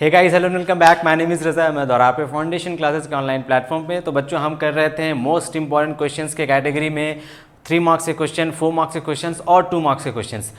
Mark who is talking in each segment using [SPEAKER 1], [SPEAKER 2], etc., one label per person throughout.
[SPEAKER 1] Hey guys, hello, welcome back. My name is Raza. मैं दोहरा पे फाउंडेशन क्लासेस के ऑनलाइन प्लेटफॉर्म पे। तो बच्चों, हम कर रहे थे मोस्ट इंपॉर्टेंट क्वेश्चंस के कैटेगरी में 3 मार्क्स के क्वेश्चन, 4 मार्क्स के क्वेश्चंस और 2 मार्क्स के क्वेश्चंस।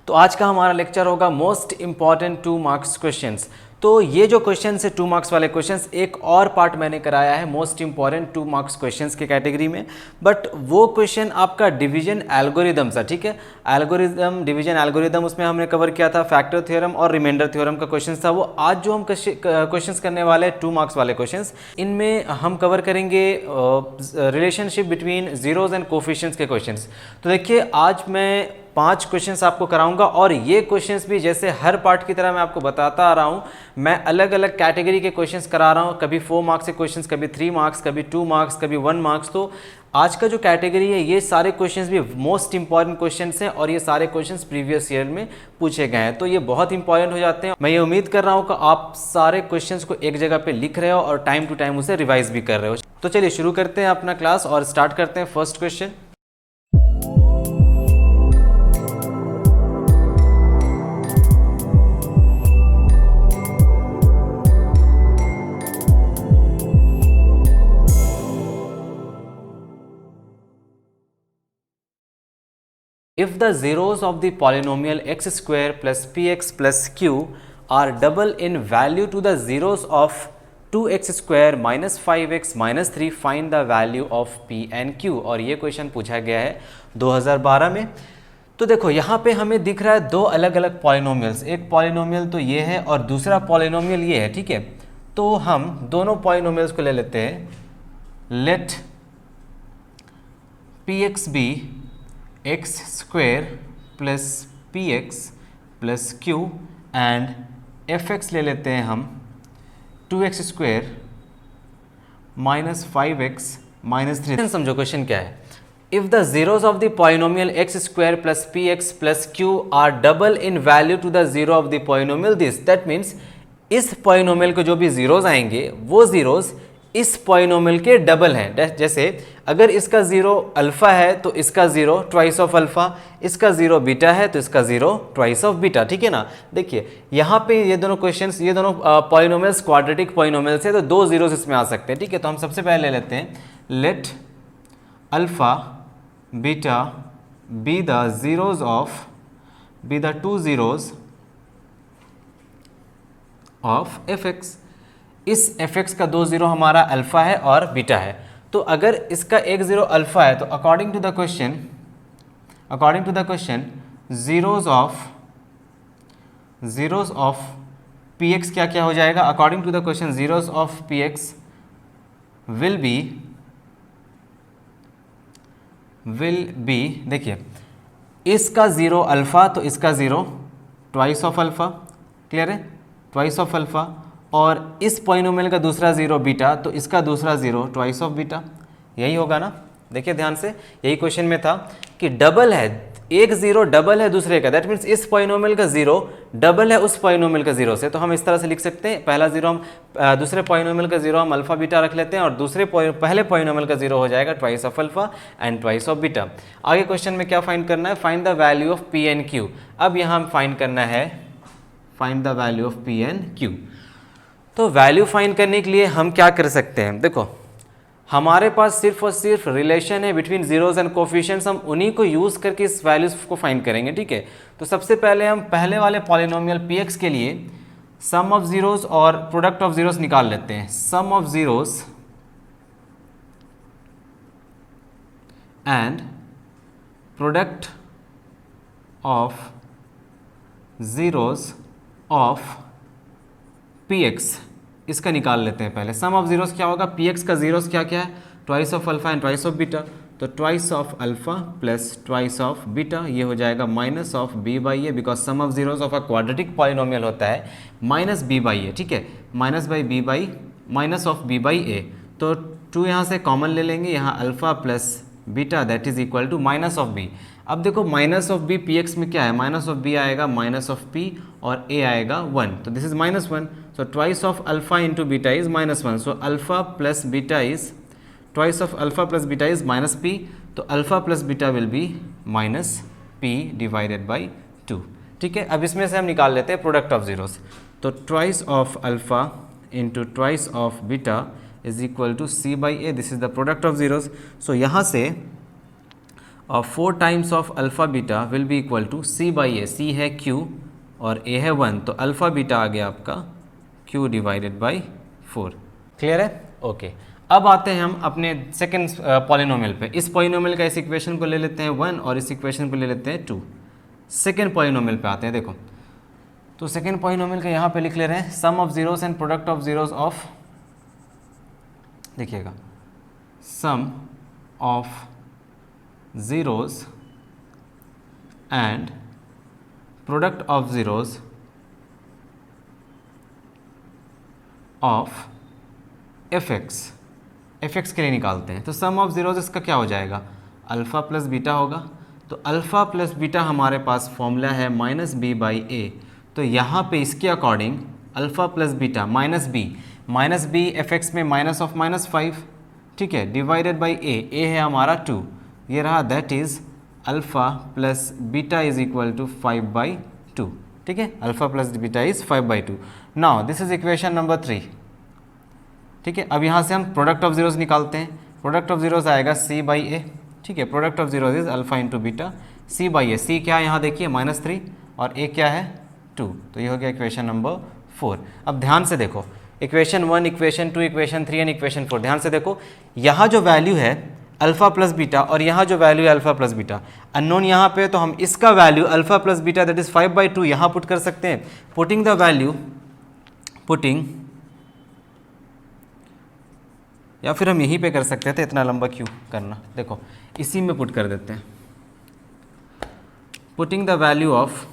[SPEAKER 1] तो आज का हमारा लेक्चर होगा मोस्ट इंपॉर्टेंट 2 मार्क्स क्वेश्चंस। तो ये जो क्वेश्चन है 2 मार्क्स वाले क्वेश्चंस, एक और पार्ट मैंने कराया है मोस्ट इंपॉर्टेंट 2 मार्क्स क्वेश्चंस के कैटेगरी में, बट वो क्वेश्चन आपका डिवीजन एल्गोरिदम था। ठीक है, एल्गोरिदम, डिवीजन एल्गोरिदम, उसमें हमने कवर किया था फैक्टर थ्योरम और रिमाइंडर थ्योरम का क्वेश्चन था वो। आज जो हम क्वेश्चंस करने वाले 2 मार्क्स वाले क्वेश्चंस, इनमें हम कवर करेंगे relationship between zeros and coefficients के क्वेश्चंस। तो देखिए, आज मैं 5 क्वेश्चंस आपको कराऊंगा और ये क्वेश्चंस भी जैसे हर पार्ट की तरह मैं आपको बताता आ रहा हूँ, मैं अलग अलग कैटेगरी के क्वेश्चंस करा रहा हूँ। कभी 4 मार्क्स के क्वेश्चंस, कभी 3 मार्क्स, कभी 2 मार्क्स, कभी 1 मार्क्स। तो आज का जो कैटेगरी है, ये सारे क्वेश्चंस भी मोस्ट इंपॉर्टेंट क्वेश्चंस हैं और ये सारे क्वेश्चंस प्रीवियस ईयर में पूछे गए हैं, तो ये बहुत इंपॉर्टेंट हो जाते हैं। मैं ये उम्मीद कर रहा हूँ कि आप सारे क्वेश्चंस को एक जगह पे लिख रहे हो और टाइम टू टाइम उसे रिवाइज भी कर रहे हो। तो चलिए शुरू करते हैं अपना क्लास और स्टार्ट करते हैं first question. If the zeros of the polynomial x square plus px plus q are double in value to the zeros of 2x square minus 5x minus 3, find the value of p and q। और ये question पूछा गया है 2012 में। तो देखो, यहाँ पे हमें दिख रहा है 2 अलग अलग पॉलिनोमियल्स। एक पॉलिनोमियल तो ये है और दूसरा पॉलिनोमियल ये है। ठीक है, तो हम दोनों पॉलिनोमियल्स को ले लेते हैं। Let px be x square plus p x plus q and f x ले लेते हैं हम 2x square minus 5x minus 3। समझो क्वेश्चन क्या है। If the zeros of the polynomial x square plus p x plus q are double in value to the zero of the polynomial this, that means इस polynomial के जो भी zeros आएंगे वो zeros इस पॉलिनोमियल के डबल हैं। जैसे अगर इसका जीरो अल्फा है तो इसका जीरो ट्वाइस ऑफ अल्फा, इसका जीरो बीटा है तो इसका जीरो ट्वाइस ऑफ बीटा। ठीक है ना। देखिए, यहाँ पे ये दोनों क्वेश्चंस, ये दोनों पॉलिनोमियल्स क्वाड्रेटिक पॉलिनोमियल्स है, तो 2 जीरोस इसमें आ सकते हैं। ठीक है, तो हम सबसे पहले ले लेते हैं let alpha beta be the zeros of, be the 2 zeros of F x. इस एफ एक्स का 2 जीरो हमारा अल्फा है और बीटा है। तो अगर इसका एक जीरो अल्फा है तो according to the question zeros of P x क्या क्या हो जाएगा। According to the question zeros of P x will be, देखिए, इसका जीरो अल्फा तो इसका zero twice of alpha, clear है, ट्वाइस ऑफ अल्फा। और इस पॉलिनोमियल का दूसरा जीरो बीटा तो इसका दूसरा जीरो ट्वाइस ऑफ बीटा। यही होगा ना। देखिए ध्यान से, यही क्वेश्चन में था कि डबल है, एक जीरो डबल है दूसरे का, दैट मीन्स इस पॉलिनोमियल का जीरो डबल है उस पॉलिनोमियल का जीरो से। तो हम इस तरह से लिख सकते हैं, पहला जीरो हम दूसरे पॉलिनोमियल का जीरो हम अल्फा बीटा रख लेते हैं और पहले पॉलिनोमियल का जीरो हो जाएगा twice of alpha and twice of beta. आगे क्वेश्चन में क्या फाइंड करना है, find the value of P and Q. अब यहाँ हम फाइंड करना है, find the value of P and Q. तो वैल्यू फाइंड करने के लिए हम क्या कर सकते हैं, देखो, हमारे पास सिर्फ और सिर्फ रिलेशन है बिटवीन जीरोज एंड कोफिशिएंट्स, हम उन्हीं को यूज़ करके इस वैल्यूज को फाइंड करेंगे। ठीक है, तो सबसे पहले हम पहले वाले पॉलिनोमियल पी एक्स के लिए सम ऑफ जीरोज और प्रोडक्ट ऑफ जीरोज निकाल लेते हैं। Sum of zeros and product of zeros of P x, इसका निकाल लेते हैं पहले। सम ऑफ जीरोस क्या होगा, पी एक्स का जीरोस क्या क्या है, twice of alpha and twice of beta. तो twice of alpha plus twice of beta, ये हो जाएगा minus of b by a, because sum of zeros of a quadratic polynomial होता है माइनस बी बाई ए। ठीक है, minus by b by minus of b by a. तो 2 यहाँ से कॉमन ले लेंगे, यहाँ alpha plus beta that is equal to minus of B. अब देखो, minus of b p x में क्या है, माइनस ऑफ बी आएगा माइनस ऑफ पी और ए आएगा 1, तो this is minus 1। So twice of alpha into beta is minus 1. So alpha plus beta is, twice of alpha plus beta is minus p. तो alpha plus beta will be minus p divided by 2. ठीक है। अब इसमें से हम निकाल लेते हैं प्रोडक्ट ऑफ जीरोस। तो twice of alpha into twice of beta is equal to c by a, this is the product of zeros. So यहाँ से 4 times of alpha beta will be equal to c by a, c है q और a है 1, तो alpha beta आ गया आपका q divided by 4। Clear है? Okay. अब आते हैं हम अपने सेकेंड पॉलिनोमियल पे। इस पॉलिनोमियल का इस इक्वेशन को ले लेते हैं 1 और इस इक्वेशन को ले लेते हैं 2। सेकेंड पॉलिनोमियल पे आते हैं। देखो, तो सेकेंड पॉलिनोमियल का यहाँ पे लिख ले रहे हैं sum of zeros and product of zeros of, देखिएगा, sum of zeros and product of zeros of fx, fx के लिए निकालते हैं। तो सम ऑफ जीरोस इसका क्या हो जाएगा, अल्फ़ा प्लस बीटा होगा। तो अल्फ़ा प्लस बीटा हमारे पास फॉर्मूला है माइनस बी बाई ए। तो यहाँ पे इसके according alpha plus beta minus b f x में माइनस ऑफ माइनस 5, ठीक है, डिवाइडेड बाई ए है हमारा 2, ये रहा, that is alpha plus beta is equal to 5/2, ठीक है, alpha plus beta is 5/2। Now this is equation number 3, ठीक है। अब यहाँ से हम प्रोडक्ट ऑफ जीरोस निकालते हैं। प्रोडक्ट ऑफ जीरोस आएगा सी बाई ए, ठीक है, product of zeros is alpha into beta, c by a, c क्या है यहाँ देखिए -3 और ए क्या है 2, तो ये हो गया इक्वेशन नंबर 4। अब ध्यान से देखो, equation 1, equation 2, equation 3 and equation 4, ध्यान से देखो, यहाँ जो वैल्यू है अल्फ़ा प्लस बीटा और यहाँ जो वैल्यू है अल्फ़ा प्लस बीटा अननोन यहाँ पे, तो हम इसका value alpha plus beta that is 5/2 यहाँ पुट कर सकते हैं। पुटिंग द वैल्यू, या फिर हम यहीं पे कर सकते थे, इतना लंबा क्यों करना, देखो इसी में पुट कर देते हैं। Putting the value of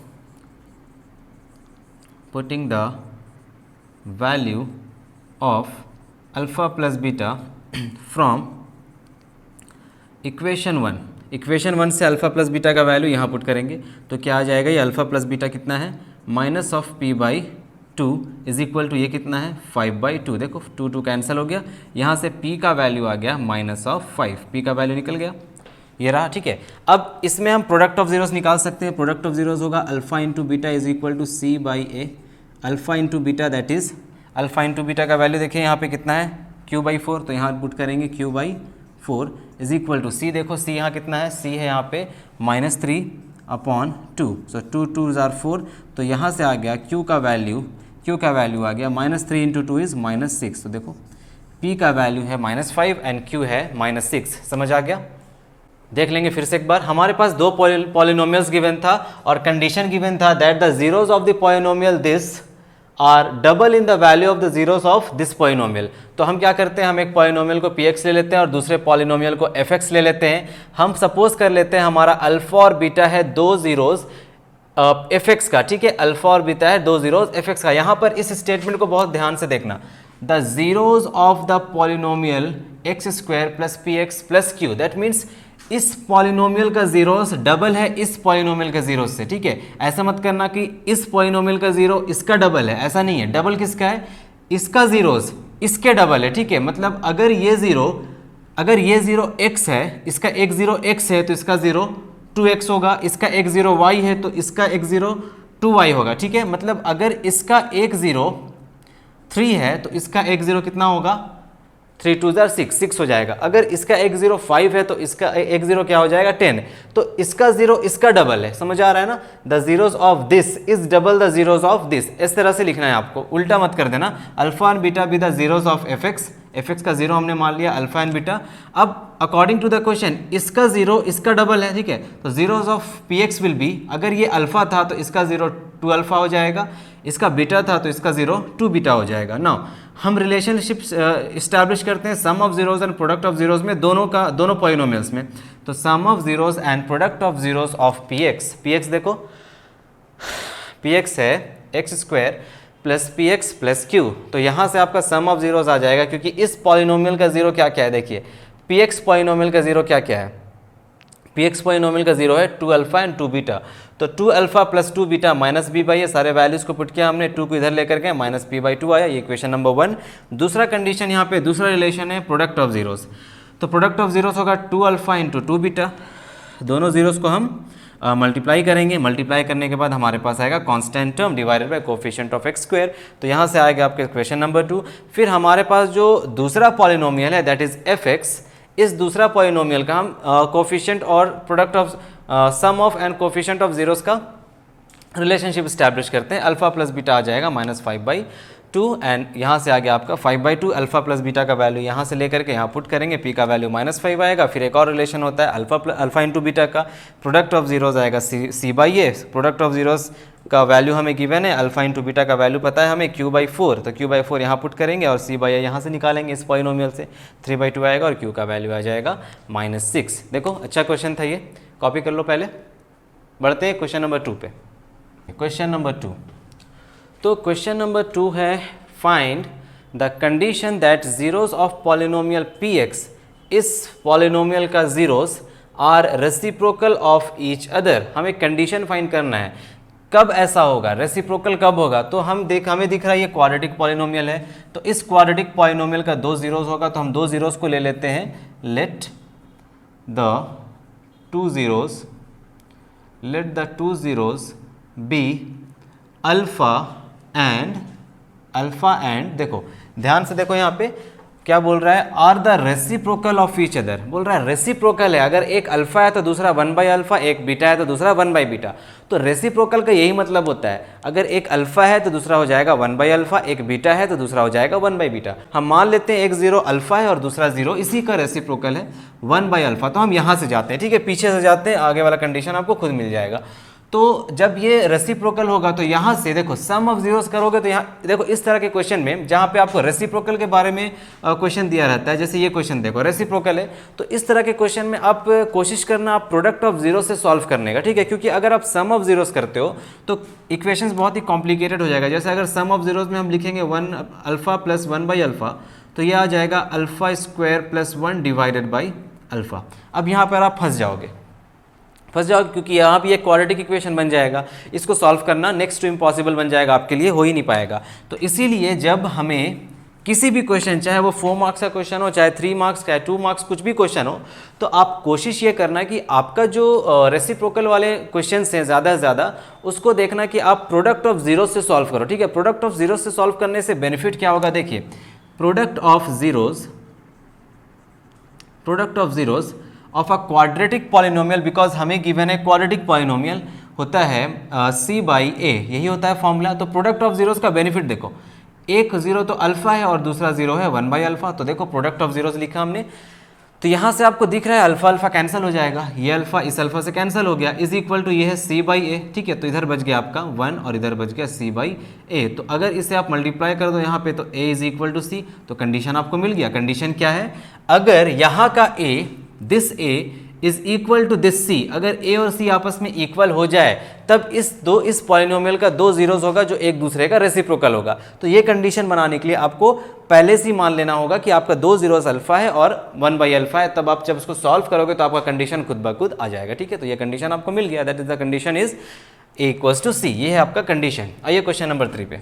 [SPEAKER 1] alpha plus beta from equation 1 से अल्फ़ा प्लस बीटा का वैल्यू यहाँ पुट करेंगे, तो क्या आ जाएगा, ये अल्फ़ा प्लस बीटा कितना है minus of p/2 is equal to ये कितना है 5/2, देखो 2 कैंसिल हो गया, यहाँ से p का वैल्यू आ गया -5, p का वैल्यू निकल गया, ये रहा, ठीक है। अब इसमें हम प्रोडक्ट ऑफ जीरोस निकाल सकते हैं। प्रोडक्ट ऑफ जीरोस होगा alpha into beta is equal to c by a, alpha into beta that is, alpha into beta का वैल्यू देखिए यहाँ पे कितना है q/4, तो यहाँ पुट करेंगे q/4 इज इक्वल टू सी, देखो सी यहाँ कितना है, सी है यहाँ पे -3/2, सो 2 2s are 4, तो यहाँ से आ गया q का वैल्यू आ गया -3 × 2 इज़ -6, तो देखो p का वैल्यू है -5 एंड q है -6, समझ आ गया। देख लेंगे फिर से एक बार, हमारे पास दो पॉलिनोमियल्स गिवन था और कंडीशन गिवन था that the zeros of the polynomial this are double in the value of the zeros of this polynomial. तो हम क्या करते हैं, हम एक पॉलिनोमियल को px ले लेते हैं और दूसरे पॉलिनोमियल को fx ले लेते हैं। हम सपोज कर लेते हैं हमारा अल्फा और बीटा है दो जीरोस fx का, ठीक है, अल्फा और बीटा है दो जीरोस fx का। यहाँ पर इस स्टेटमेंट को बहुत ध्यान से देखना, the zeros of the polynomial x² plus px plus q, that means इस पॉलिनोमियल का जीरोस डबल है इस पॉलिनोमियल का जीरो से, ठीक है। ऐसा मत करना कि इस पॉलिनोमियल का जीरो इसका डबल है, ऐसा नहीं है। डबल किसका है, इसका जीरोस इसके डबल है, ठीक है। मतलब अगर ये जीरो x है, इसका एक जीरो x है तो इसका जीरो 2x होगा, इसका एक जीरो y है तो इसका एक जीरो 2y होगा, ठीक है। मतलब अगर इसका एक जीरो 3 है तो इसका एक जीरो कितना होगा, 3 2s are 6 हो जाएगा। अगर इसका एक जीरो 5 है तो इसका एक जीरो क्या हो जाएगा 10, तो इसका जीरो इसका डबल है, समझ आ रहा है ना। The zeros of this is double the zeros of this, इस तरह से लिखना है आपको, उल्टा मत कर देना। Alpha and beta be the zeros of fx का जीरो हमने मान लिया अल्फा एंड बीटा। अब अकॉर्डिंग टू द क्वेश्चन इसका जीरो इसका डबल है, ठीक है, तो zeros of px will be, अगर ये अल्फा था तो इसका जीरो 2 अल्फा हो जाएगा, इसका बीटा था तो इसका जीरो 2 बीटा हो जाएगा। नाउ हम रिलेशनशिप इस्टेब्लिश करते हैं sum of zeros and product of zeros में, दोनों पॉलिनोमियल्स में। तो sum of zeros and product of zeros of px देखो, px है x² plus px plus q, तो यहाँ से आपका सम ऑफ जीरोस आ जाएगा, क्योंकि इस पॉलिनोमियल का जीरो क्या क्या है, देखिए px पॉलिनोमियल का जीरो क्या क्या है, px पॉलिनोमियल का जीरो है 2 अल्फा एंड 2 बीटा, तो 2 alpha plus 2 beta minus b by, ये सारे वैल्यूज को पुट किया हमने, 2 को इधर लेकर गए माइनस p/2 आया, ये इक्वेशन नंबर 1। दूसरा कंडीशन यहाँ पे, दूसरा रिलेशन है प्रोडक्ट ऑफ जीरोस। तो प्रोडक्ट ऑफ जीरोस होगा 2 अल्फा इंटू 2 बीटा, दोनों जीरोस को हम मल्टीप्लाई करेंगे, मल्टीप्लाई करने के बाद हमारे पास आएगा constant term divided by coefficient of x square. तो यहाँ से आएगा आपके क्वेश्चन नंबर 2। फिर हमारे पास जो दूसरा पॉलिनोमियल है दैट इज एफ एक्स, इस दूसरा पॉलिनोमियल का हम कोफिशिएंट और product of sum of and coefficient of zeros का रिलेशनशिप स्टैब्लिश करते हैं। अल्फा प्लस बीटा आ जाएगा -5/2 एंड यहाँ से आ गया आपका 5/2। अल्फा प्लस बीटा का वैल्यू यहाँ से लेकर के यहाँ पुट करेंगे, पी का वैल्यू -5 आएगा। फिर एक और रिलेशन होता है अल्फा इंटू बीटा का, प्रोडक्ट ऑफ जीरोस आएगा c/a। प्रोडक्ट ऑफ जीरोस का वैल्यू हमें गिवन है, अल्फा इंटू बीटा का वैल्यू पता है हमें q/4, तो q/4 यहाँ पुट करेंगे और c/a यहाँ से निकालेंगे इस पॉलिनोमियल से, 3/2 आएगा और q का वैल्यू आ जाएगा -6। देखो अच्छा क्वेश्चन था ये, कॉपी कर लो। पहले बढ़ते हैं क्वेश्चन नंबर 2 पे। क्वेश्चन नंबर 2, तो क्वेश्चन नंबर 2 है find the condition that zeros of polynomial px, इस पॉलिनोमियल का zeros are reciprocal of each other. हमें कंडीशन फाइंड करना है, कब ऐसा होगा, रेसिप्रोकल कब होगा। तो हमें दिख रहा है ये क्वाड्रेटिक पॉलिनोमियल है, तो इस क्वाड्रेटिक पॉलिनोमियल का 2 जीरोस होगा, तो हम 2 जीरोस को ले लेते हैं। Let the two zeros be alpha and देखो ध्यान से देखो यहाँ पे क्या बोल रहा है, are the reciprocal of each other. बोल रहा है रेसिप्रोकल है, अगर एक अल्फा है तो दूसरा 1/अल्फा, एक बीटा है तो दूसरा 1/बीटा। तो रेसिप्रोकल का यही मतलब होता है, अगर एक अल्फा है तो दूसरा हो जाएगा 1/अल्फा, एक बीटा है तो दूसरा हो जाएगा 1/बीटा। हम मान लेते हैं एक 0 अल्फा है और दूसरा 0 इसी का रेसिप्रोकल है 1/अल्फा। तो हम यहाँ से जाते हैं, ठीक है, पीछे से जाते हैं, आगे वाला कंडीशन आपको खुद मिल जाएगा। तो जब ये रेसिप्रोकल होगा तो यहाँ से देखो सम ऑफ जीरोस करोगे, तो यहाँ देखो इस तरह के क्वेश्चन में जहाँ पे आपको रेसिप्रोकल के बारे में क्वेश्चन दिया रहता है, जैसे ये क्वेश्चन देखो रेसिप्रोकल है, तो इस तरह के क्वेश्चन में आप कोशिश करना आप प्रोडक्ट ऑफ जीरो से सॉल्व करने का, ठीक है, क्योंकि अगर आप सम ऑफ जीरोस करते हो तो इक्वेशंस बहुत ही कॉम्प्लिकेटेड हो जाएगा। जैसे अगर सम ऑफ जीरोस में हम लिखेंगे 1 प्लस 1/अल्फा, तो ये आ जाएगा alpha square plus 1 divided by alpha. अब यहाँ पर आप फंस जाओगे, क्योंकि यहाँ भी एक क्वाड्रेटिक इक्वेशन बन जाएगा, इसको सॉल्व करना नेक्स्ट टू इम्पॉसिबल बन जाएगा, आपके लिए हो ही नहीं पाएगा। तो इसीलिए जब हमें किसी भी क्वेश्चन, चाहे वो 4 मार्क्स का क्वेश्चन हो, चाहे 3 मार्क्स का, 2 मार्क्स, कुछ भी क्वेश्चन हो, तो आप कोशिश ये करना कि आपका जो रेसिप्रोकल वाले क्वेश्चन हैं ज़्यादा से ज़्यादा उसको देखना कि आप प्रोडक्ट ऑफ जीरो से सॉल्व करो, ठीक है। प्रोडक्ट ऑफ जीरो से सॉल्व करने से बेनिफिट क्या होगा, देखिए product of zeros of a quadratic polynomial, because हमें गिवन है क्वाड्रेटिक पॉलिनोमियल होता है c/a, यही होता है फॉर्मूला। तो प्रोडक्ट ऑफ जीरोस का बेनिफिट देखो, एक 0 तो अल्फा है और दूसरा 0 है 1/अल्फा, तो देखो प्रोडक्ट ऑफ जीरोस लिखा हमने। तो यहाँ से आपको दिख रहा है अल्फा अल्फा कैंसिल हो जाएगा, ये अल्फा इस अल्फा से कैंसिल हो गया, इज इक्वल टू ये है c/a, ठीक है। तो इधर बच गया आपका 1 और इधर बच गया c/a। तो अगर इसे आप मल्टीप्लाई कर दो यहाँ पे तो a is equal to c, तो कंडीशन आपको मिल गया। कंडीशन क्या है, अगर यहाँ का a, this a is equal to this c, अगर a और c आपस में इक्वल हो जाए तब इस पॉलिनोमियल का 2 जीरोस होगा जो एक दूसरे का रेसिप्रोकल होगा। तो ये कंडीशन बनाने के लिए आपको पहले से ही मान लेना होगा कि आपका 2 जीरोस अल्फा है और 1/अल्फा है, तब आप जब उसको सॉल्व करोगे तो आपका कंडीशन खुद ब खुद आ जाएगा, ठीक है। तो ये कंडीशन आपको मिल गया, that is the condition is a equals to c, ये है आपका कंडीशन। आइए क्वेश्चन नंबर 3 पे,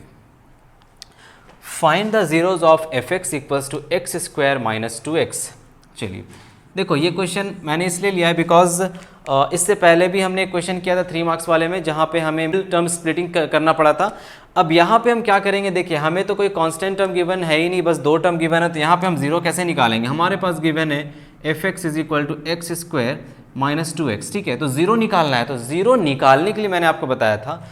[SPEAKER 1] find the zeros of fx equals to x square minus 2x। चलिए देखो ये क्वेश्चन मैंने इसलिए लिया है बिकॉज इससे पहले भी हमने एक क्वेश्चन किया था 3 मार्क्स वाले में जहाँ पे हमें टर्म स्प्लिटिंग करना पड़ा था। अब यहाँ पे हम क्या करेंगे, देखिए हमें तो कोई कांस्टेंट टर्म गिवन है ही नहीं, बस 2 टर्म गिवन है, तो यहाँ पे हम जीरो कैसे निकालेंगे। हमारे पास गिवन है fx is equal to x square minus 2x, ठीक है। तो जीरो निकालना है, तो जीरो निकालने के लिए मैंने आपको बताया था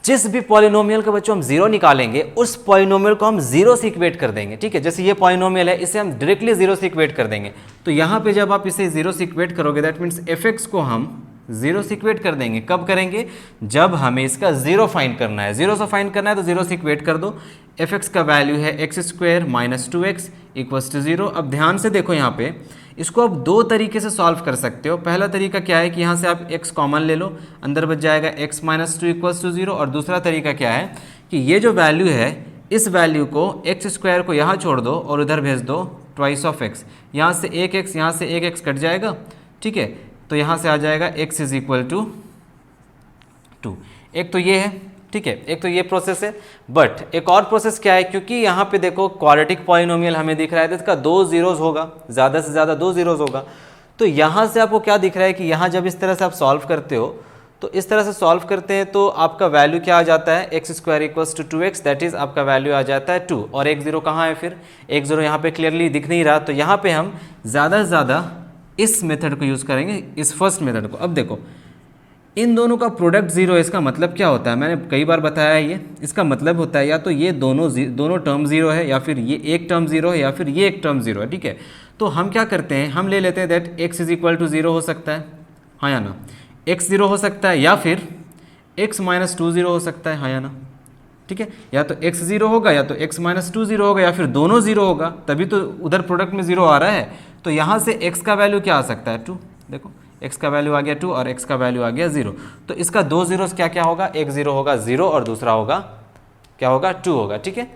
[SPEAKER 1] जिस भी पॉलिनोमियल का बच्चों हम जीरो निकालेंगे उस पॉलिनोमियल को हम जीरो से इक्वेट कर देंगे, ठीक है। जैसे ये पॉलिनोमियल है, इसे हम डायरेक्टली जीरो से इक्वेट कर देंगे। तो यहाँ पे जब आप इसे जीरो से इक्वेट करोगे दैट मीन्स fx को हम जीरो से इक्वेट कर देंगे। कब करेंगे, जब हमें इसका जीरो फाइंड करना है। जीरो से फाइंड करना है तो जीरो से इक्वेट कर दो। fx का वैल्यू है x square minus 2x equals to zero. अब ध्यान से देखो यहाँ पे इसको आप 2 तरीके से सॉल्व कर सकते हो। पहला तरीका क्या है कि यहाँ से आप x कॉमन ले लो, अंदर बच जाएगा x minus 2 equals to zero. और दूसरा तरीका क्या है कि ये जो वैल्यू है इस वैल्यू को एक्स स्क्वायर को यहाँ छोड़ दो और उधर भेज दो ट्वाइस ऑफ एक्स, यहाँ से एक एक्स, यहाँ से एक एक्स कट जाएगा, ठीक है। तो यहाँ से आ जाएगा x इज इक्वल टू 2। एक तो ये है, ठीक है, एक तो ये प्रोसेस है। बट एक और प्रोसेस क्या है, क्योंकि यहाँ पे देखो क्वाड्रेटिक पॉलिनोमियल हमें दिख रहा है तो इसका 2 जीरोस होगा, ज़्यादा से ज़्यादा 2 जीरोस होगा। तो यहाँ से आपको क्या दिख रहा है कि यहाँ जब इस तरह से आप सॉल्व करते हो तो इस तरह से सॉल्व करते हैं तो आपका वैल्यू क्या आ जाता है, x square equals to 2x, that is आपका वैल्यू आ जाता है 2। और एक जीरो कहाँ है, फिर एक जीरो यहाँ पे क्लियरली दिख नहीं रहा, तो यहाँ पे हम ज़्यादा से ज़्यादा इस मेथड को यूज़ करेंगे, इस फर्स्ट मेथड को। अब देखो इन दोनों का प्रोडक्ट जीरो, इसका मतलब क्या होता है, मैंने कई बार बताया है ये, इसका मतलब होता है या तो ये दोनों टर्म जीरो है, या फिर ये एक टर्म जीरो है, या फिर ये एक टर्म जीरो है, ठीक है। तो हम क्या करते हैं, हम ले लेते हैं that x is equal to zero हो सकता है, हाँ या ना, x जीरो हो सकता है, या फिर x माइनस 2 जीरो हो सकता है, हाँ या ना, ठीक है। या तो x जीरो होगा, या तो x माइनस 2 जीरो होगा, या फिर दोनों जीरो होगा, तभी तो उधर प्रोडक्ट में जीरो आ रहा है। तो यहाँ से x का वैल्यू क्या आ सकता है, 2। देखो x का वैल्यू आ गया 2 और x का वैल्यू आ गया 0। तो इसका दो जीरोस क्या क्या होगा, एक जीरो होगा 0 और दूसरा होगा क्या होगा, 2 होगा, ठीक है।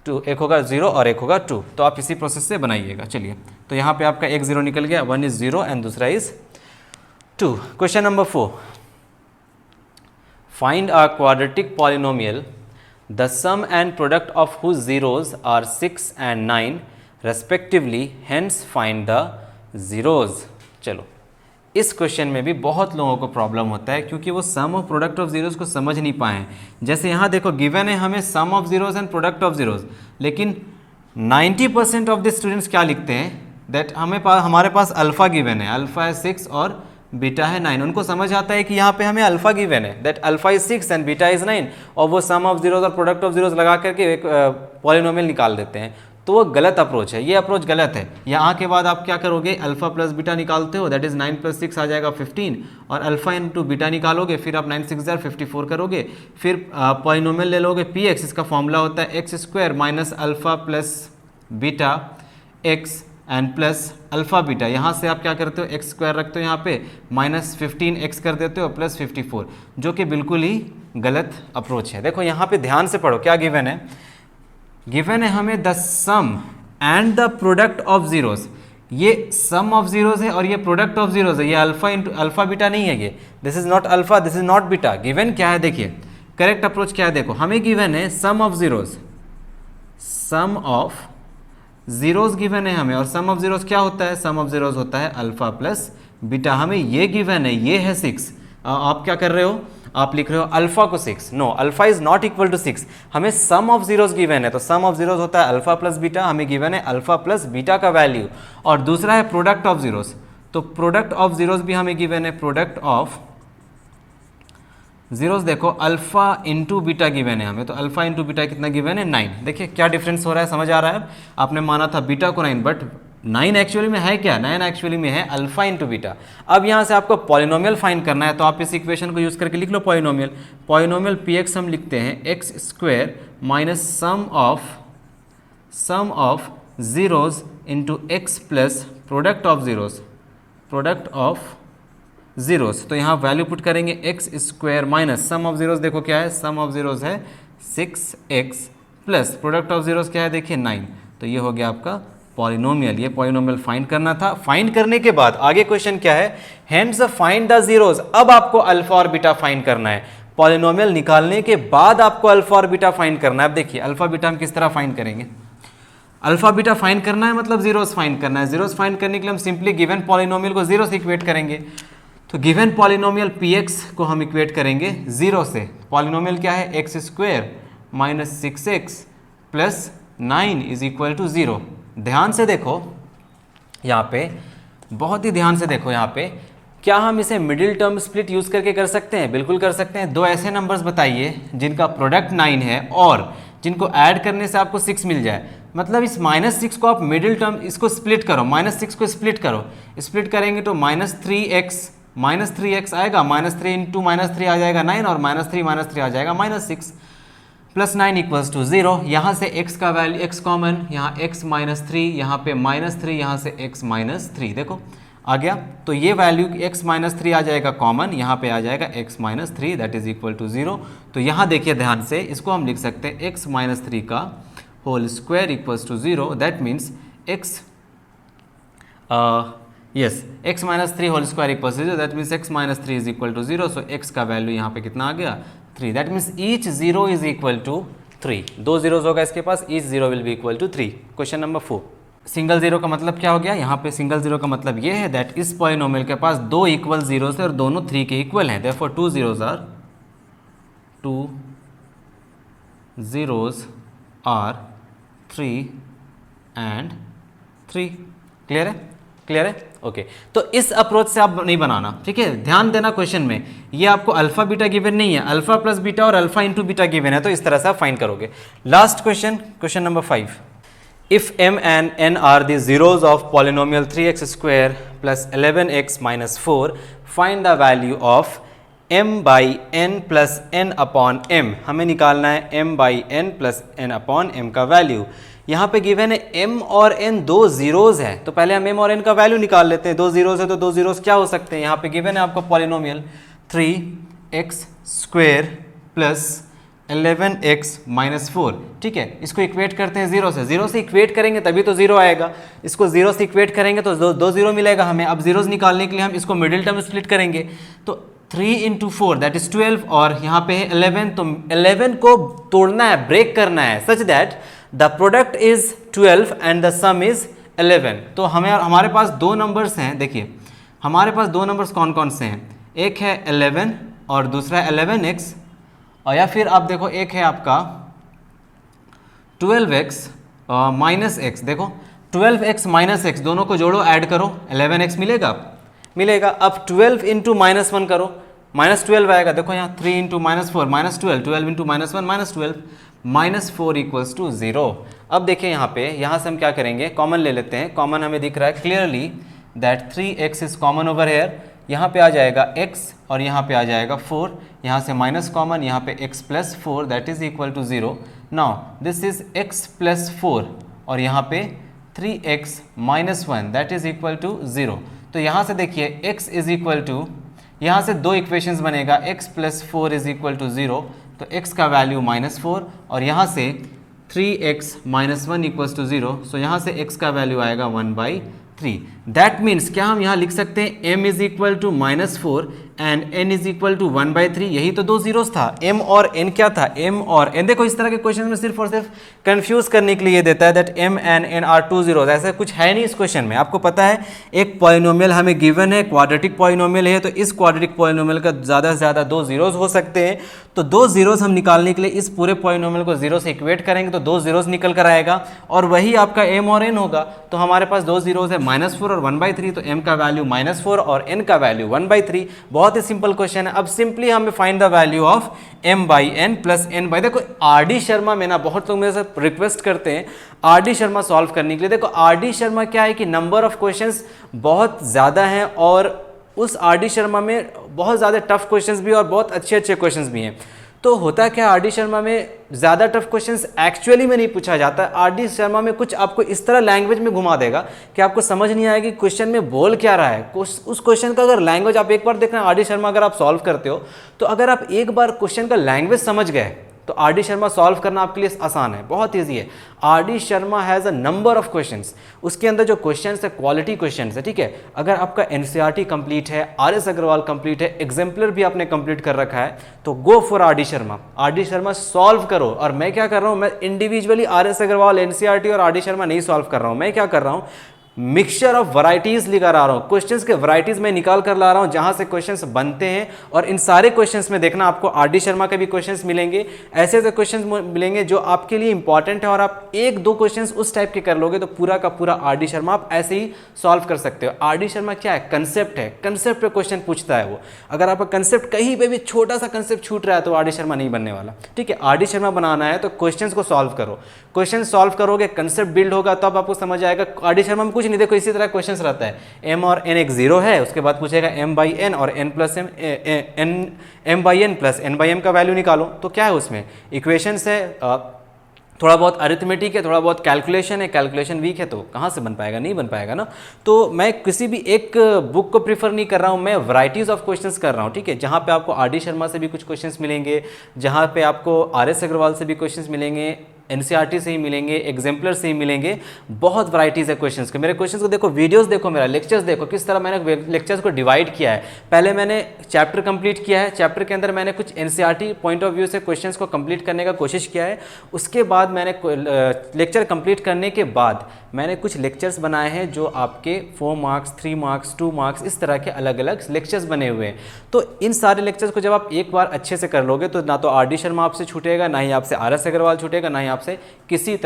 [SPEAKER 1] 2, एक होगा 0 और एक होगा 2। तो आप इसी प्रोसेस से बनाइएगा। चलिए, तो यहाँ पे आपका एक जीरो निकल गया, 1 इज 0 एंड दूसरा is 2। Question number 4, find a quadratic polynomial the sum and product of whose zeros are 6 and 9 respectively, hence find the zeros. चलो, इस क्वेश्चन में भी बहुत लोगों को प्रॉब्लम होता है क्योंकि वो सम ऑफ प्रोडक्ट ऑफ जीरोज को समझ नहीं पाए हैं। जैसे यहाँ देखो गिवन है हमें sum of zeros and product of zeros, लेकिन 90% ऑफ द स्टूडेंट्स क्या लिखते हैं दैट हमारे पास अल्फा गिवन है, अल्फा है 6 और बीटा है 9। उनको समझ आता है कि यहाँ पे हमें अल्फा गिवन है that alpha is 6 and beta is 9, और वो सम ऑफ जीरोज और प्रोडक्ट ऑफ जीरोज लगा करके एक पॉलिनोमियल निकाल देते हैं। तो वो गलत अप्रोच है, ये अप्रोच गलत है। यहाँ के बाद आप क्या करोगे, अल्फा प्लस बीटा निकालते हो, दैट इज 9 प्लस 6 आ जाएगा 15, और अल्फा इंटू बीटा निकालोगे, फिर आप 9 6 54 करोगे, फिर पॉलिनोमियल ले लोगे px, इसका फॉर्मूला होता है x square minus alpha plus beta x and plus alpha beta. यहाँ से आप क्या करते हो, एक्स स्क्वायर रखते हो यहाँ पे, माइनस 15 एक्स कर देते हो प्लस 54, जो कि बिल्कुल ही गलत अप्रोच है। देखो यहाँ पे ध्यान से पढ़ो, क्या गिवन है, गिवन है हमें the sum and the product of zeros. ये सम ऑफ जीरोज है और ये प्रोडक्ट ऑफ जीरोज है, ये अल्फा इंटू अल्फा बीटा नहीं है, ये this is not alpha, this is not beta. Given क्या है, देखिए करेक्ट अप्रोच क्या है, देखो हमें गिवन है sum of zeros, sum of zeros given है हमें, और सम ऑफ जीरोज क्या होता है, सम ऑफ जीरोज होता है अल्फा प्लस बीटा। हमें ये गिवन है, ये है 6, आप क्या कर रहे हो, आप लिख रहे हो अल्फा को 6, no alpha is not equal to 6, हमें सम ऑफ जीरोज गिवन है, तो सम ऑफ जीरोज होता है अल्फा प्लस बीटा, हमें गिवन है अल्फा प्लस बीटा का वैल्यू, और दूसरा है प्रोडक्ट ऑफ जीरोज, तो प्रोडक्ट ऑफ जीरोज भी हमें गिवन है, प्रोडक्ट ऑफ जीरोज देखो अल्फा इंटू बीटा गिवन है हमें, तो अल्फा इंटू बीटा कितना गिवन है, 9। देखिए क्या डिफरेंस हो रहा है, समझ आ रहा है। अब आपने माना था बीटा को 9, बट 9 एक्चुअली में है क्या, 9 एक्चुअली में है अल्फा इंटू बीटा। अब यहाँ से आपको पॉलिनोमियल फाइंड करना है, तो आप इस इक्वेशन को यूज़ करके लिख लो पॉलिनोमियल। पॉलिनोमियल px हम लिखते हैं x square minus sum of zeros into x plus product of zeros, product of zeros. तो यहाँ वैल्यू पुट करेंगे x square minus sum of zeros, देखो क्या है, सम ऑफ जीरोज है 6x plus product of zeros क्या है, देखिए 9। तो ये हो गया आपका पॉलिनोमियल, ये पॉलिनोमियल फाइंड करना था। फाइंड करने के बाद आगे क्वेश्चन क्या है, हेंस फाइंड द जीरोज। अब आपको अल्फा और बीटा फाइंड करना है, पॉलिनोमियल निकालने के बाद आपको अल्फा और बीटा फाइंड करना है। अब देखिए अल्फा बीटा हम किस तरह फाइंड करेंगे, अल्फा बीटा फाइंड करना है मतलब जीरोस फाइंड करना है। जीरोस फाइंड करने के लिए हम सिंपली गिवन पॉलिनोमियल को जीरो से इक्वेट करेंगे। तो गिवन पॉलिनोमियल px को हम इक्वेट करेंगे जीरो से। पॉलिनोमियल क्या है, x square minus 6x plus 9 is equal to 0। ध्यान से देखो यहाँ पे, बहुत ही ध्यान से देखो यहाँ पे, क्या हम इसे मिडिल टर्म स्प्लिट यूज़ करके कर सकते हैं? बिल्कुल कर सकते हैं। दो ऐसे नंबर्स बताइए जिनका प्रोडक्ट 9 है और जिनको ऐड करने से आपको 6 मिल जाए। मतलब इस -6 को आप मिडिल टर्म इसको स्प्लिट करो, -6 को स्प्लिट करो, स्प्लिट करेंगे तो -3x आएगा, -3 इंटू -3 आ जाएगा 9 और -3 आ जाएगा -6 प्लस 9 इक्वल्स टू 0। यहाँ से x का वैल्यू x कॉमन, यहाँ x -3, यहाँ पे -3, यहाँ से x -3 देखो आ गया। तो ये वैल्यू x -3 आ जाएगा कॉमन, यहाँ पे आ जाएगा x -3 that is equal to 0। तो यहाँ देखिए ध्यान से, इसको हम लिख सकते हैं x -3 का whole square equals to 0। That means x x -3 whole square equals to 0, that means x -3 is equal to 0। So x का वैल्यू यहाँ पे कितना आ गया 3। That means each 0 is equal to 3। 2 zeros होगा इसके पास, each 0 will be equal to 3। Question number 4। Single zero का मतलब क्या हो गया, यहाँ पे सिंगल जीरो का मतलब ये है दैट इस पॉलिनोमियल के पास दो इक्वल जीरोस है और दोनों 3 के इक्वल हैं, therefore two zeros are 3 and 3। Clear है, क्लियर है, ओके। तो इस अप्रोच से आप नहीं बनाना, ठीक है। ध्यान देना क्वेश्चन में ये आपको अल्फा बीटा गिवन नहीं है, अल्फा प्लस बीटा और अल्फा इंटू बीटा गिवन है, तो इस तरह से आप फाइंड करोगे। Last question, question number 5, if m and n are the zeros of polynomial 3x square plus 11x minus 4, find the value of m by n plus n upon m। हमें निकालना है m by n plus n upon m का value. यहाँ पे given है m और n दो zeros है, तो पहले हम m और n का वैल्यू निकाल लेते हैं। दो जीरोज है तो दो जीरोज क्या हो सकते हैं, यहाँ पे गिवन है आपको polynomial 3x square plus 11x minus 4, ठीक है। इसको इक्वेट करते हैं जीरो से, जीरो से इक्वेट करेंगे तभी तो जीरो आएगा, इसको जीरो से इक्वेट करेंगे तो दो जीरो मिलेगा हमें। अब जीरोस निकालने के लिए हम इसको मिडिल टर्म स्प्लिट करेंगे, तो 3 इंटू 4 दैट इज 12 और यहाँ पे है 11, तो 11 को तोड़ना है, ब्रेक करना है such that the product is 12 and the some is 11। तो हमारे पास दो नंबर्स हैं, देखिए हमारे पास दो नंबर्स कौन कौन से हैं, एक है 11 और दूसरा 11x, और या फिर आप देखो एक है आपका 12x माइनस x। देखो 12x माइनस x दोनों को जोड़ो, ऐड करो, 11x मिलेगा, मिलेगा। अब 12 इंटू माइनस 1 करो, माइनस 12 आएगा। देखो यहाँ 3 into minus 4 minus 12, 12 into minus 1 minus 12, minus 4 equals to 0। अब देखिए यहाँ पे, यहाँ से हम क्या करेंगे, कॉमन ले लेते हैं। कॉमन हमें दिख रहा है clearly that 3x is common over here, यहाँ पे आ जाएगा x और यहाँ पे आ जाएगा 4, यहाँ से माइनस कॉमन, यहाँ पे x plus 4 that is equal to 0। Now this is x plus 4 और यहाँ पे 3x minus 1 that is equal to 0। तो यहाँ से देखिए x इज इक्वल टू, यहाँ से दो इक्वेशंस बनेगा, x plus 4 is equal to 0, तो x का वैल्यू माइनस 4 और यहाँ से 3x माइनस 1 इक्वल्स टू 0, सो यहाँ से x का वैल्यू आएगा 1/3। दैट मीन्स क्या हम यहाँ लिख सकते हैं m is equal to minus 4 and n is equal to 1/3। यही तो दो जीरोस था, m और n क्या था, m और n। देखो इस तरह के क्वेश्चन में सिर्फ और सिर्फ कंफ्यूज करने के लिए ये देता है that m and n are two zeros, ऐसा कुछ है नहीं इस क्वेश्चन में। आपको पता है एक पॉलिनोमियल हमें गिवन है, क्वाड्रेटिक पॉलिनोमियल है, तो इस क्वाड्रेटिक पॉलिनोमियल का ज़्यादा से ज़्यादा दो जीरोस हो सकते हैं। तो दो जीरोस हम निकालने के लिए इस पूरे पॉलिनोमियल को जीरो से इक्वेट करेंगे तो दो जीरोस निकल कर आएगा और वही आपका m और n होगा। तो हमारे पास दो जीरोस है, माइनस 4 और 1/3, तो m का वैल्यू माइनस 4 और n का वैल्यू 1/3। बहुत ही सिंपल क्वेश्चन है। अब सिंपली हमें find the value of m by n plus n by, देखो RD शर्मा में ना बहुत लोग मेरे से रिक्वेस्ट करते हैं RD शर्मा सॉल्व करने के लिए। देखो RD शर्मा क्या है कि नंबर ऑफ क्वेश्चंस बहुत ज़्यादा हैं और उस RD शर्मा में बहुत ज़्यादा टफ क्वेश्चंस भी और बहुत अच्छे अच्छे क्वेश्चंस भी हैं। तो होता क्या RD शर्मा में ज़्यादा टफ क्वेश्चंस एक्चुअली में नहीं पूछा जाता। RD शर्मा में कुछ आपको इस तरह लैंग्वेज में घुमा देगा कि आपको समझ नहीं आएगी क्वेश्चन में बोल क्या रहा है। उस क्वेश्चन का अगर लैंग्वेज आप एक बार देखना, RD शर्मा अगर आप सॉल्व करते हो तो अगर आप एक बार क्वेश्चन का लैंग्वेज समझ गए तो RD शर्मा सॉल्व करना आपके लिए आसान है, बहुत ईजी है। RD Sharma has a number of questions, उसके अंदर जो क्वेश्चंस है क्वालिटी क्वेश्चंस है, ठीक है। अगर आपका NCERT कंप्लीट है, RS अग्रवाल कंप्लीट है, एग्जाम्पलर भी आपने कंप्लीट कर रखा है, तो go for RD Sharma. RD Sharma solve करो। और मैं क्या कर रहा हूँ, मैं इंडिविजुअली RS अग्रवाल, NCERT और RD शर्मा नहीं सॉल्व कर रहा हूँ। मैं क्या कर रहा हूँ, मिक्सचर ऑफ वैरायटीज लेकर आ रहा हूँ, क्वेश्चंस के वैरायटीज में निकाल कर ला रहा हूँ जहाँ से क्वेश्चंस बनते हैं। और इन सारे क्वेश्चंस में देखना आपको RD शर्मा के भी क्वेश्चंस मिलेंगे, ऐसे ऐसे क्वेश्चंस मिलेंगे जो आपके लिए इंपॉर्टेंट है और आप एक दो क्वेश्चंस उस टाइप के कर लोगे तो पूरा का पूरा RD शर्मा आप ऐसे ही सॉल्व कर सकते हो। RD शर्मा क्या है, कंसेप्ट है, कंसेप्ट पे क्वेश्चन पूछता है वो। अगर आपका कंसेप्ट कहीं पे भी छोटा सा कंसेप्ट छूट रहा है तो RD शर्मा नहीं बनने वाला, ठीक है। RD शर्मा बनाना है तो क्वेश्चंस को सॉल्व करो, क्वेश्चन सॉल्व करोगे, कंसेप्ट बिल्ड होगा तब आपको समझ आएगा। RD शर्मा में कुछ नहीं, देखो इसी तरह क्वेश्चन रहता है m और n एक जीरो है, उसके बाद पूछेगा m बाई n और n plus m by n plus n by m का वैल्यू निकालो। तो क्या है उसमें इक्वेशंस है, थोड़ा बहुत अरिथमेटिक है, थोड़ा बहुत कैलकुलेशन है, कैलकुलेशन वीक है तो कहाँ से बन पाएगा, नहीं बन पाएगा ना। तो मैं किसी भी एक बुक को प्रीफर नहीं कर रहा हूँ, मैं वैरायटीज़ ऑफ क्वेश्चंस कर रहा हूँ, ठीक है। जहाँ पे आपको RD शर्मा से भी कुछ क्वेश्चंस मिलेंगे, जहाँ पे आपको RS अग्रवाल से भी क्वेश्चंस मिलेंगे, एनसीईआरटी से ही मिलेंगे, एग्जाम्पलर से ही मिलेंगे, बहुत वैरायटीज़ है क्वेश्चंस के। मेरे क्वेश्चंस को देखो, वीडियोस देखो, मेरा लेक्चर्स देखो, किस तरह मैंने लेक्चर्स को डिवाइड किया है। पहले मैंने चैप्टर कंप्लीट किया है, चैप्टर के अंदर मैंने कुछ एनसीईआरटी पॉइंट ऑफ व्यू से क्वेश्चंस को कंप्लीट करने का कोशिश किया है। उसके बाद मैंने लेक्चर कंप्लीट करने के बाद मैंने कुछ लेक्चर्स बनाए हैं जो आपके 4 मार्क्स, 3 मार्क्स, 2 मार्क्स, इस तरह के अलग अलग लेक्चर्स बने हुए हैं। तो इन सारे लेक्चर्स को जब आप एक बार अच्छे से कर लोगे तो ना तो आर.डी. शर्मा आपसे छूटेगा, ना ही आपसे आर.एस. अग्रवाल छूटेगा, ना ही आपसे किसी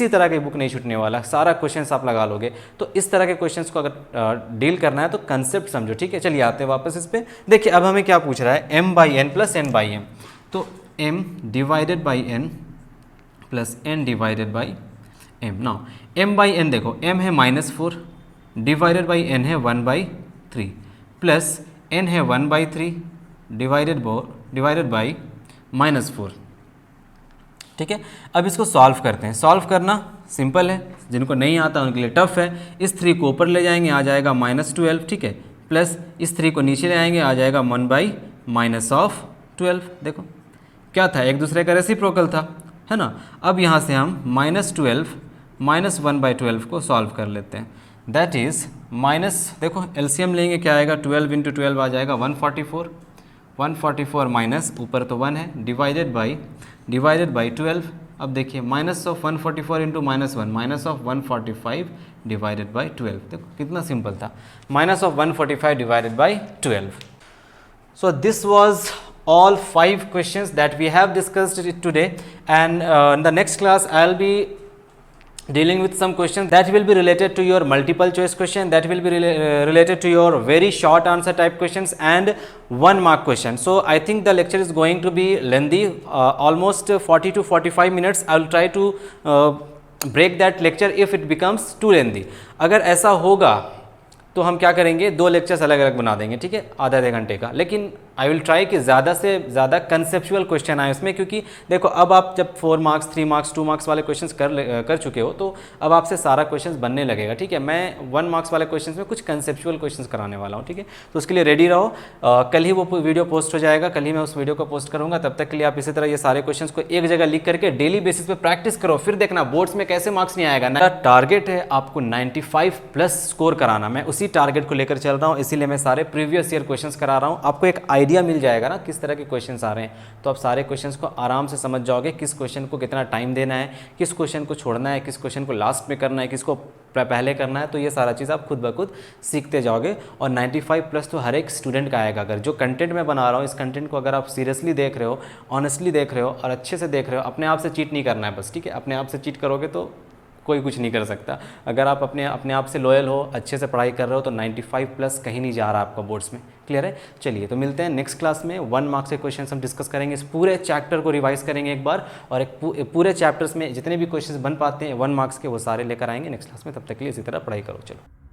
[SPEAKER 1] तरह की बुक नहीं छूटने वाला, सारा क्वेश्चंस आप लगा लोगे। तो इस तरह के क्वेश्चंस को अगर डील करना है तो कंसेप्ट समझो, ठीक है। चलिए आते हैं वापस इस पे। देखिए अब हमें क्या पूछ रहा है, m/n प्लस n/m। तो m divided by n plus n divided by m। Now m/n देखो, m है -4 डिवाइडेड बाई n है 1/3 प्लस n है 1/3 डिवाइडेड बाई -4, ठीक है। अब इसको सॉल्व करते हैं। सॉल्व करना सिंपल है, जिनको नहीं आता उनके लिए टफ है। इस 3 को ऊपर ले जाएंगे, आ जाएगा -12, ठीक है, प्लस इस 3 को नीचे ले आएंगे, आ जाएगा 1/-12। देखो क्या था, एक दूसरे का रेसिप्रोकल था, है ना। अब यहाँ से हम -12 माइनस 1/12 को सॉल्व कर लेते हैं। दैट इज़ देखो एलसीएम लेंगे, क्या आएगा, 12 × 12 आ जाएगा 144 माइनस ऊपर तो 1 है डिवाइडेड बाई 12। अब देखिए minus of 144 into -1 minus of 145 divided by 12। देखो कितना सिंपल था, minus of 145 divided by 12। So this was all 5 questions that we have discussed today, and in the next class I'll be dealing with some questions that will be related to your multiple choice question, that will be related to your very short answer type questions and 1 mark question. So I think the lecture is going to be lengthy, almost 40 to 45 minutes. I will try to break that lecture if it becomes too lengthy. अगर ऐसा होगा तो हम क्या करेंगे, 2 lectures अलग अलग बना देंगे, ठीक है, आधा घंटे का। लेकिन आई विल ट्राई कि ज़्यादा से ज़्यादा कंसेप्चुअल क्वेश्चन आए उसमें, क्योंकि देखो अब आप जब 4 मार्क्स, 3 मार्क्स, 2 मार्क्स वाले क्वेश्चंस कर चुके हो तो अब आपसे सारा क्वेश्चंस बनने लगेगा, ठीक है। मैं 1 मार्क्स वाले क्वेश्चंस में कुछ कंसेप्चुअल क्वेश्चंस कराने वाला हूँ, ठीक है। तो उसके लिए रेडी रहो। कल ही वो वीडियो पोस्ट हो जाएगा, कल ही मैं उस वीडियो को पोस्ट करूँगा। तब तक के लिए आप इसी तरह ये सारे क्वेश्चन को एक जगह लिख करके डेली बेसिस पे प्रैक्टिस करो, फिर देखना बोर्ड्स में कैसे मार्क्स नहीं आएगा। मेरा टारगेट है आपको 95+ स्कोर कराना, मैं उसी टारगेट को लेकर चल रहा हूँ, इसीलिए मैं सारे प्रीवियस ईयर क्वेश्चंस करा रहा हूँ। आपको एक आइडिया मिल जाएगा ना किस तरह के क्वेश्चंस आ रहे हैं, तो आप सारे क्वेश्चंस को आराम से समझ जाओगे, किस क्वेश्चन को कितना टाइम देना है, किस क्वेश्चन को छोड़ना है, किस क्वेश्चन को लास्ट में करना है, किसको पहले करना है। तो ये सारा चीज़ आप खुद ब खुद सीखते जाओगे और 95+ तो हर एक स्टूडेंट का आएगा। अगर जो कंटेंट मैं बना रहा हूँ, इस कंटेंट को अगर आप सीरियसली देख रहे हो, ऑनेस्टली देख रहे हो और अच्छे से देख रहे हो, अपने आप से चीट नहीं करना है बस, ठीक है। अपने आप से चीट करोगे तो कोई कुछ नहीं कर सकता। अगर आप अपने आप से लॉयल हो, अच्छे से पढ़ाई कर रहे हो, तो 95+ कहीं नहीं जा रहा आपका बोर्ड्स में। क्लियर है। चलिए तो मिलते हैं नेक्स्ट क्लास में। 1 मार्क्स के क्वेश्चन हम डिस्कस करेंगे, इस पूरे चैप्टर को रिवाइज करेंगे एक बार, और एक पूरे चैप्टर्स में जितने भी क्वेश्चन बन पाते हैं 1 मार्क्स के वो सारे लेकर आएंगे नेक्स्ट क्लास में। तब तक के लिए इसी तरह पढ़ाई करो। चलो।